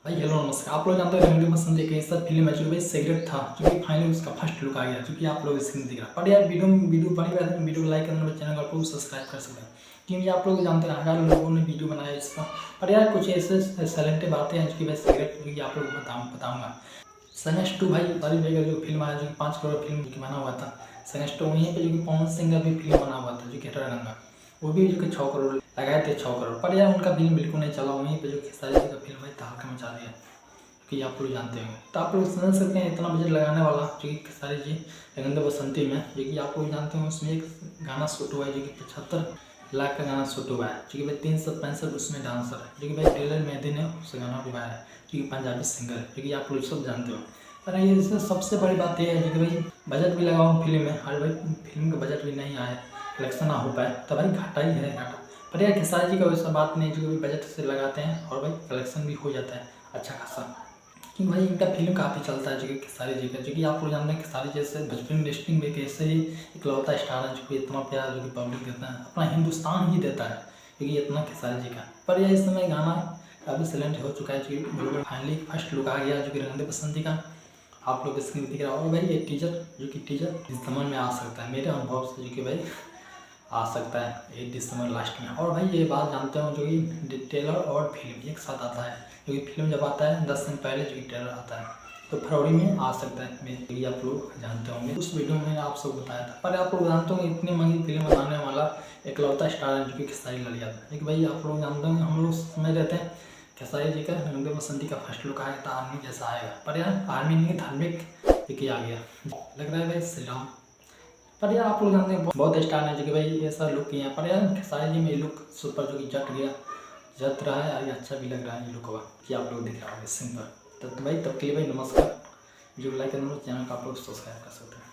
भाई हेलो नमस्कार। आप लोग जानते हो रंग दे बसंत एक ऐसा फिल्म है जो भाई सिगरेट था, जो कि फाइनली उसका फर्स्ट लुक आ गया, जो कि आप लोग स्क्रीन दिख रहा है। पर यार वीडियो बड़ी बात है, वीडियो को लाइक करना, चैनल को सब्सक्राइब कर सकते हैं, क्योंकि आप लोग जानते हैं हज़ार लोगों ने वीडियो बनाया इसका। पर यार कुछ ऐसे सेलेक्टिव बातें हैं जो कि भाई सिगरेट, जो कि आप लोग बताऊँगा। सनेश 2 भाई सारी जगह जो फिल्म आया, जो कि 5 करोड़ फिल्म की बना हुआ था। सनेश 2 वहीं पे जो कि पवन सिंह का भी फिल्म बना हुआ था, जो कि रंगा, वो भी जो कि 6 करोड़ लगाए थे, 6 करोड़। पर यार उनका फिल्म बिल्कुल नहीं चला। वहीं पे जो कि सारी जगह फिल्म भाई तहलका मचा दिया, कि आप लोग जानते होंगे। तो आप लोग समझ सकते हैं इतना बजट लगाने वाला, जो कि सारी जी रंग दे बसंती में, जो कि आप लोग जानते हैं उसमें एक गाना शूट हुआ है, जो कि 75 लाख का गाना शूट हुआ है, जो कि भाई 365 उसमें डांसर है, जो कि भाई टेलर मेहदी ने उस गाना को गाया है, जो कि पंजाबी सिंगर है, जो कि आप लोग सब जानते हो। पर ये इसमें सबसे बड़ी बात यह है जो कि भाई बजट भी लगाओ फिल्म में, और भाई फिल्म का बजट भी नहीं आया, कलेक्शन ना हो पाए, तो भाई घाटा ही है घाटा। पर यार खेसारी जी का वैसा बात नहीं, जो कि बजट से लगाते हैं और भाई कलेक्शन भी हो जाता है अच्छा खासा, कि भाई इनका फिल्म काफ़ी चलता है, जो कि खेसारी जी का, जो कि आप लोग जानते हैं खेसारी जैसे भोजपुरी इंडस्ट्री में एक ऐसे ही इकलौता स्टार है जो कि इतना प्यार जो कि पब्लिक देता है, अपना हिंदुस्तान ही देता है, क्योंकि इतना खेसारी जी का। पर यह इस समय गाना काफ़ी सिलेंट हो चुका है, जो कि फाइनली फर्स्ट लुक आ गया, जो कि रंग दे बसंती का आप लोग स्क्रीन दिख रहा है। और भाई ये टीजर, जो कि टीजर दिसंबर में आ सकता है मेरे अनुभव से, जो कि भाई आ सकता है 8 दिसंबर लास्ट में। और भाई ये बात जानते हो, जो कि ट्रेलर और फिल्म एक साथ आता है, जो कि फिल्म जब आता है 10 दिन पहले, जो कि ट्रेलर आता है, तो फरवरी में आ सकता है मेरे, आप लोग जानते होंगे। उस वीडियो में आप सब बताया था। पर आप लोग जानते होंगे इतनी महंगी फिल्म बनाने वाला इकलौता स्टार है, जो कि खेसारी लाल यादव, लेकिन भाई आप लोग जानते होंगे, हम लोग समझ रहते हैं खेसारी जी का रंग दे बसंती का फर्स्ट लुक आएगा तो आर्मी जैसा आएगा। पर यार आर्मी नहीं, धार्मिक देखिए आ गया, लग रहा है भाई श्री राम। पर यार आप लोग जानते हैं बहुत स्टार है जो कि भाई ऐसा लुक किया है। पर यार खेसारी जी में ये लुक सुपर, जो कि जट गया, जत रहा है, और ये अच्छा भी लग रहा है ये लुक हुआ, कि आप लोग देख रहे होंगे सिंपल। तो भाई तब के लिए भाई नमस्कार। जो लाइक करना चैनल का आप लोग सब्सक्राइब कर सकते हैं।